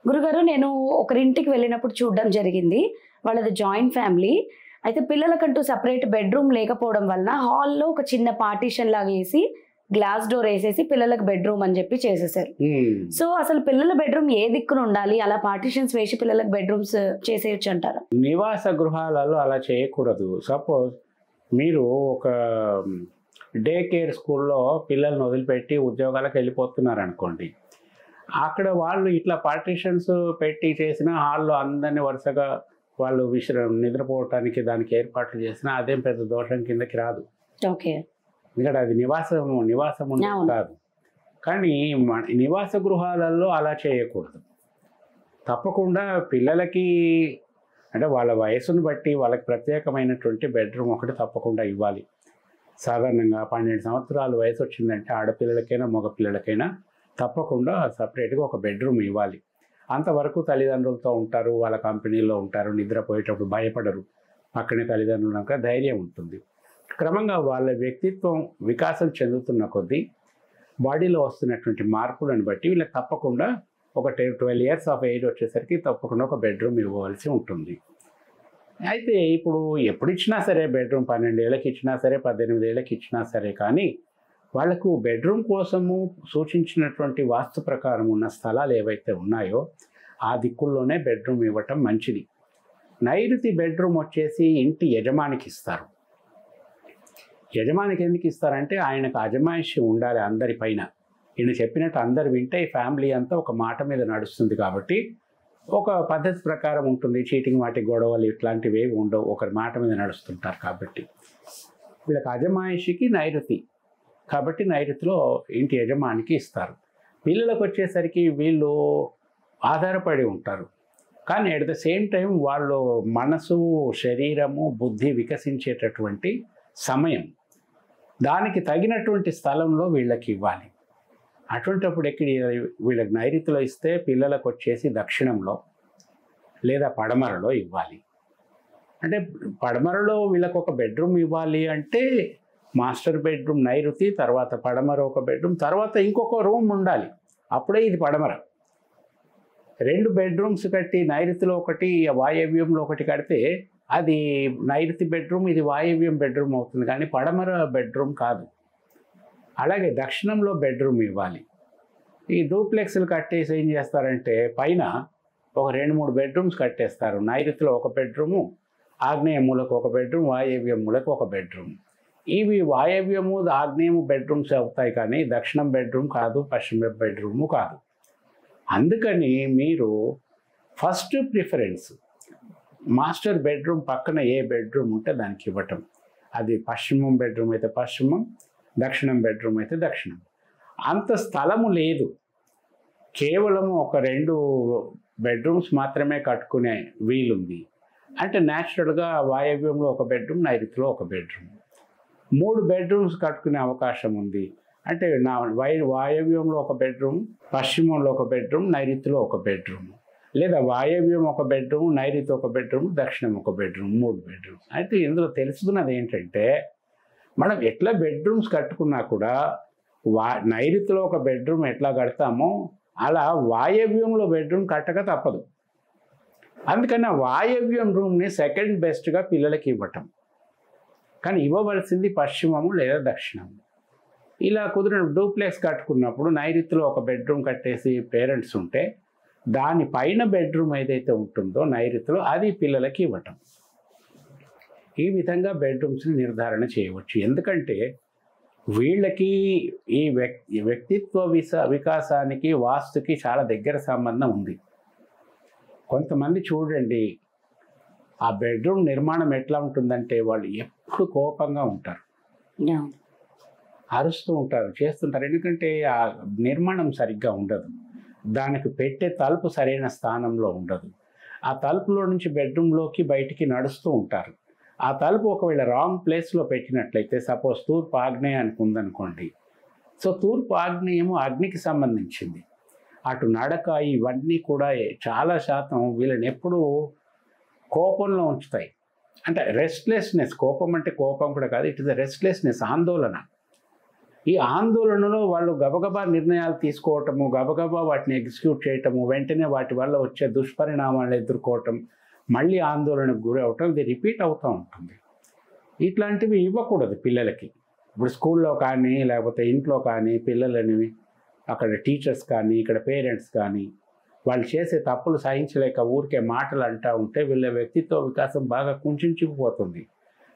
గురుగారు నేను ఒకరింటికి వెళ్ళినప్పుడు చూడడం జరిగింది. వాళ్ళది జాయింట్ ఫ్యామిలీ. అయితే పిల్లలకంటూ సెపరేట్ బెడ్‌రూమ్ లేకపోవడం వలన హాల్‌లో ఒక చిన్న పార్టిషన్ లాగా ఏసి, గ్లాస్ డోర్ ఏసేసి పిల్లలకి బెడ్‌రూమ్ అని చెప్పి చేసేసారు. సో, అసలు పిల్లల బెడ్‌రూమ్ ఏ దిక్కున ఉండాలి? అలా పార్టిషన్స్ వేసి పిల్లలకి బెడ్‌రూమ్స్ చేసేయొచ్చంటారా? నివాస గృహాలలో అలా చేయకూడదు. సపోజ్ మీరు ఒక డే కేర్ స్కూల్‌లో పిల్లల్ని వదిలిపెట్టి ఉద్యోగాలకు వెళ్ళిపోతున్నారనుకోండి. అక్కడ వాళ్ళు ఇట్లా పార్టిషన్స్ పెట్టి చేసిన హాల్‌లో అందరిని వరుసగా వాళ్ళు నిద్రపోవటానికి దానికి ఏర్పాట్లు చేసినా అదేం పెద్ద దోషం కిందకి రాదు. ఓకే. ఎందుకంటే అది నివాసం ఉండేది అవును. కాదు. కానీ నివాస గృహాలలో అలా చేయకూడదు. తప్పకుండా పిల్లలకి అంటే వాళ్ళ వయసును బట్టి వాళ్ళకి ప్రత్యేకమైనటువంటి బెడ్రూమ్ ఒకటి తప్పకుండా ఇవ్వాలి. సాధారణంగా 12 సంవత్సరాల వయసు వచ్చిందంటే ఆడపిల్లలకైనా మగపిల్లలకైనా తప్పకుండా సపరేట్గా ఒక బెడ్రూమ్ ఇవ్వాలి. అంతవరకు తల్లిదండ్రులతో ఉంటారు, వాళ్ళ కంపెనీలో ఉంటారు, నిద్రపోయేటప్పుడు భయపడరు. పక్కనే తల్లిదండ్రులు ఉన్నాక ధైర్యం ఉంటుంది. క్రమంగా వాళ్ళ వ్యక్తిత్వం వికాసం చెందుతున్న కొద్దీ బాడీలో వస్తున్నటువంటి మార్పులను బట్టి వీళ్ళకి తప్పకుండా ఒక 12 ఇయర్స్ ఆఫ్ ఏజ్ వచ్చేసరికి తప్పకుండా ఒక బెడ్రూమ్ ఇవ్వవలసి ఉంటుంది. అయితే ఇప్పుడు ఎప్పుడు ఇచ్చినా సరే బెడ్రూమ్ 12 ఏళ్ళకి ఇచ్చినా సరే 18 ఏళ్ళకి ఇచ్చినా సరే కానీ వాళ్ళకు బెడ్రూమ్ కోసము సూచించినటువంటి వాస్తు ప్రకారం ఉన్న స్థలాలు ఏవైతే ఉన్నాయో ఆ దిక్కుల్లోనే బెడ్రూమ్ ఇవ్వటం మంచిది. నైరుతి బెడ్రూమ్ వచ్చేసి ఇంటి యజమానికి ఇస్తారు. యజమానికి ఎందుకు ఇస్తారంటే ఆయనకు అజమాయిషి ఉండాలి అందరిపైన. ఈయన చెప్పినట్టు అందరు వింటే ఈ ఫ్యామిలీ అంతా ఒక మాట మీద నడుస్తుంది కాబట్టి ఒక పద్ధతి ప్రకారం ఉంటుంది. చీటింగ్ వాటి గొడవలు ఇట్లాంటివి ఏవి ఉండవు, ఒకరి మాట మీద నడుస్తుంటారు కాబట్టి వీళ్ళకి అజమాయిషికి నైరుతి కాబట్టి నైరుతిలో ఇంటి యజమానికి ఇస్తారు. పిల్లలకు వచ్చేసరికి వీళ్ళు ఆధారపడి ఉంటారు కానీ అట్ ద సేమ్ టైం వాళ్ళు మనసు, శరీరము, బుద్ధి వికసించేటటువంటి సమయం, దానికి తగినటువంటి స్థలంలో వీళ్ళకి ఇవ్వాలి. అటువంటిప్పుడు వీళ్ళకి నైరుతిలో ఇస్తే పిల్లలకు వచ్చేసి దక్షిణంలో లేదా పడమరలో ఇవ్వాలి. అంటే పడమరలో వీళ్ళకు ఒక బెడ్రూమ్ ఇవ్వాలి అంటే మాస్టర్ బెడ్రూమ్ నైరుతి, తర్వాత పడమర ఒక బెడ్రూమ్, తర్వాత ఇంకొక రూమ్ ఉండాలి, అప్పుడే ఇది పడమర. 2 బెడ్రూమ్స్ కట్టి నైరుతిలో ఒకటి వాయవ్యంలో ఒకటి కడితే అది నైరుతి బెడ్రూమ్, ఇది వాయవ్యం బెడ్రూమ్ అవుతుంది కానీ పడమర బెడ్రూమ్ కాదు. అలాగే దక్షిణంలో బెడ్రూమ్ ఇవ్వాలి. ఈ డూప్లెక్స్లు కట్టేసి ఏం చేస్తారంటే పైన ఒక 2-3 బెడ్రూమ్స్ కట్టేస్తారు. నైరుతిలో ఒక బెడ్రూము, ఆగ్నేయ మూలకు ఒక బెడ్రూమ్, వాయవ్యం మూలకు ఒక బెడ్రూమ్. ఇవి వాయవ్యము, ఆగ్నేయము బెడ్రూమ్స్ అవుతాయి కానీ దక్షిణం బెడ్రూమ్ కాదు, పశ్చిమ బెడ్రూము కాదు. అందుకని మీరు ఫస్ట్ ప్రిఫరెన్స్ మాస్టర్ బెడ్రూమ్ పక్కన ఏ బెడ్రూమ్ ఉంటే దానికి ఇవ్వటం. అది పశ్చిమం బెడ్రూమ్ అయితే పశ్చిమం, దక్షిణం బెడ్రూమ్ అయితే దక్షిణం. అంత స్థలము లేదు, కేవలం ఒక 2 బెడ్రూమ్స్ మాత్రమే కట్టుకునే వీలుంది అంటే న్యాచురల్గా వాయవ్యంలో ఒక బెడ్రూమ్, నైరుతిలో ఒక బెడ్రూమ్. 3 బెడ్రూమ్స్ కట్టుకునే అవకాశం ఉంది అంటే వాయవ్యంలో ఒక బెడ్రూమ్, పశ్చిమంలో ఒక బెడ్రూమ్, నైరుతిలో ఒక బెడ్రూమ్, లేదా వాయవ్యం ఒక బెడ్రూమ్, నైరుతి ఒక బెడ్రూమ్, దక్షిణం ఒక బెడ్రూమ్, 3 బెడ్రూమ్స్. అయితే ఇందులో తెలుసుకున్నది ఏంటంటే మనం ఎట్లా బెడ్రూమ్స్ కట్టుకున్నా కూడా నైరుతిలో ఒక బెడ్రూమ్ ఎట్లా కడతామో అలా వాయవ్యంలో బెడ్రూమ్ కట్టక తప్పదు. అందుకని వాయవ్యం రూమ్ని సెకండ్ బెస్ట్గా పిల్లలకి ఇవ్వటం, కానీ ఇవ్వవలసింది పశ్చిమము లేదా దక్షిణము. ఇలా కుదిరిన డూప్లెక్స్ కట్టుకున్నప్పుడు నైరుతిలో ఒక బెడ్రూమ్ కట్టేసి పేరెంట్స్ ఉంటే దానిపైన బెడ్రూమ్ ఏదైతే ఉంటుందో నైరుతిలో అది పిల్లలకి ఇవ్వటం. ఈ విధంగా బెడ్రూమ్స్ని నిర్ధారణ చేయవచ్చు. ఎందుకంటే వీళ్ళకి ఈ వ్యక్తిత్వ వికాసానికి వాస్తుకి చాలా దగ్గర సంబంధం ఉంది. కొంతమంది చూడండి ఆ బెడ్రూమ్ నిర్మాణం ఎట్లా ఉంటుందంటే వాళ్ళు ఎప్పుడు కోపంగా ఉంటారు, అరుస్తూ ఉంటారు, చేస్తుంటారు. ఎందుకంటే ఆ నిర్మాణం సరిగ్గా ఉండదు, దానికి పెట్టే తలుపు సరైన స్థానంలో ఉండదు. ఆ తలుపులో నుంచి బెడ్రూమ్లోకి బయటికి నడుస్తూ ఉంటారు. ఆ తలుపు ఒకవేళ రాంగ్ ప్లేస్లో పెట్టినట్లయితే సపోజ్ తూర్పు ఆగ్నేయానికి ఉందనుకోండి, సో తూర్పు ఆగ్నేయము అగ్నికి సంబంధించింది. అటు నడక ఇవన్నీ కూడా చాలా శాతం వీళ్ళని ఎప్పుడూ కోపంలో ఉంచుతాయి. అంటే రెస్ట్లెస్నెస్, కోపం అంటే కోపం కూడా కాదు, ఇట్ ఇస్ ద రెస్ట్లెస్నెస్, ఆందోళన. ఈ ఆందోళనలో వాళ్ళు గబగబా నిర్ణయాలు తీసుకోవటము, గబగబా వాటిని ఎగ్జిక్యూట్ చేయటము, వెంటనే వాటి వల్ల వచ్చే దుష్పరిణామాలను ఎదుర్కోవటం, మళ్ళీ ఆందోళనకు గురవటం, ఇది రిపీట్ అవుతూ ఉంటుంది. ఇట్లాంటివి ఇవ్వకూడదు పిల్లలకి. ఇప్పుడు స్కూల్లో కానీ లేకపోతే ఇంట్లో కానీ పిల్లలని అక్కడ టీచర్స్ కానీ ఇక్కడ పేరెంట్స్ కానీ వాళ్ళు చేసే తప్పులు సహించలేక ఊరికే మాటలు అంటూ ఉంటే వీళ్ళ వ్యక్తిత్వ వికాసం బాగా కుంచుకుపోతుంది.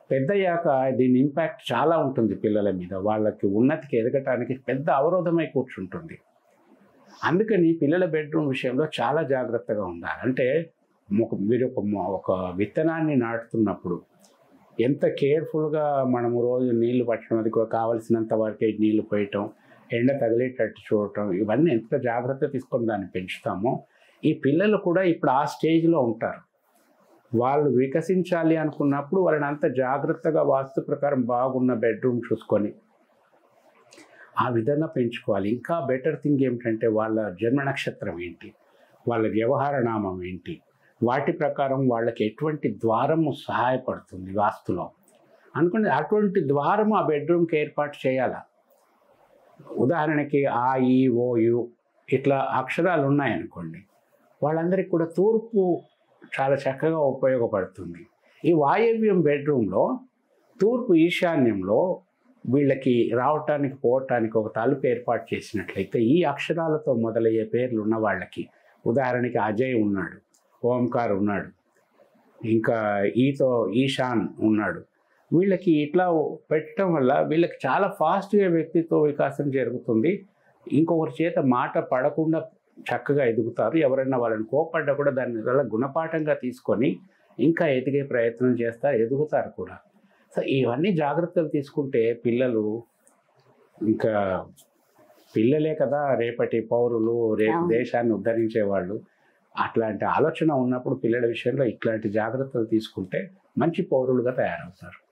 పెద్దయ్యాక దీని ఇంపాక్ట్ చాలా ఉంటుంది పిల్లల మీద. వాళ్ళకి ఉన్నతికి ఎదగటానికి పెద్ద అవరోధమై కూర్చుంటుంది. అందుకని పిల్లల బెడ్రూమ్ విషయంలో చాలా జాగ్రత్తగా ఉండాలి. అంటే మీరు ఒక విత్తనాన్ని నాటుతున్నప్పుడు ఎంత కేర్ఫుల్గా మనము రోజు నీళ్లు పట్టడం, అది కూడా కావలసినంత వరకే నీళ్లు పోయటం, ఎండ తగిలేటట్టు చూడటం, ఇవన్నీ ఎంత జాగ్రత్త తీసుకొని దాన్ని పెంచుతామో ఈ పిల్లలు కూడా ఇప్పుడు ఆ స్టేజ్లో ఉంటారు. వాళ్ళు వికసించాలి అనుకున్నప్పుడు వాళ్ళని అంత జాగ్రత్తగా వాస్తు ప్రకారం బాగున్న బెడ్రూమ్ చూసుకొని ఆ విధంగా పెంచుకోవాలి. ఇంకా బెటర్ థింగ్ ఏమిటంటే వాళ్ళ జన్మ నక్షత్రం ఏంటి, వాళ్ళ వ్యవహార నామం ఏంటి, వాటి ప్రకారం వాళ్ళకి ఎటువంటి ద్వారము సహాయపడుతుంది వాస్తులో అనుకుని అటువంటి ద్వారము ఆ బెడ్రూమ్కి ఏర్పాటు చేయాలి. ఉదాహరణకి ఆ, ఈ, ఓ, యు ఇట్లా అక్షరాలు ఉన్నాయనుకోండి, వాళ్ళందరికీ కూడా తూర్పు చాలా చక్కగా ఉపయోగపడుతుంది. ఈ వాయవ్యం బెడ్రూమ్లో తూర్పు ఈశాన్యంలో వీళ్ళకి రావటానికి పోవటానికి ఒక తలుపు ఏర్పాటు చేసినట్లయితే ఈ అక్షరాలతో మొదలయ్యే పేర్లు ఉన్న వాళ్ళకి, ఉదాహరణకి అజయ్ ఉన్నాడు, ఓంకార్ ఉన్నాడు, ఇంకా ఈతో ఈశాన్ ఉన్నాడు, వీళ్ళకి ఇట్లా పెట్టడం వల్ల వీళ్ళకి చాలా ఫాస్ట్గా వ్యక్తిత్వ వికాసం జరుగుతుంది. ఇంకొకరి చేత మాట పడకుండా చక్కగా ఎదుగుతారు. ఎవరైనా వాళ్ళని కోపడ్డా కూడా దాన్ని వల్ల గుణపాఠంగా తీసుకొని ఇంకా ఎదిగే ప్రయత్నం చేస్తారు, ఎదుగుతారు కూడా. సో ఇవన్నీ జాగ్రత్తలు తీసుకుంటే పిల్లలు ఇంకా పిల్లలే కదా రేపటి పౌరులు, రేపు దేశాన్ని ఉద్ధరించే వాళ్ళు. అట్లాంటి ఆలోచన ఉన్నప్పుడు పిల్లల విషయంలో ఇట్లాంటి జాగ్రత్తలు తీసుకుంటే మంచి పౌరులుగా తయారవుతారు.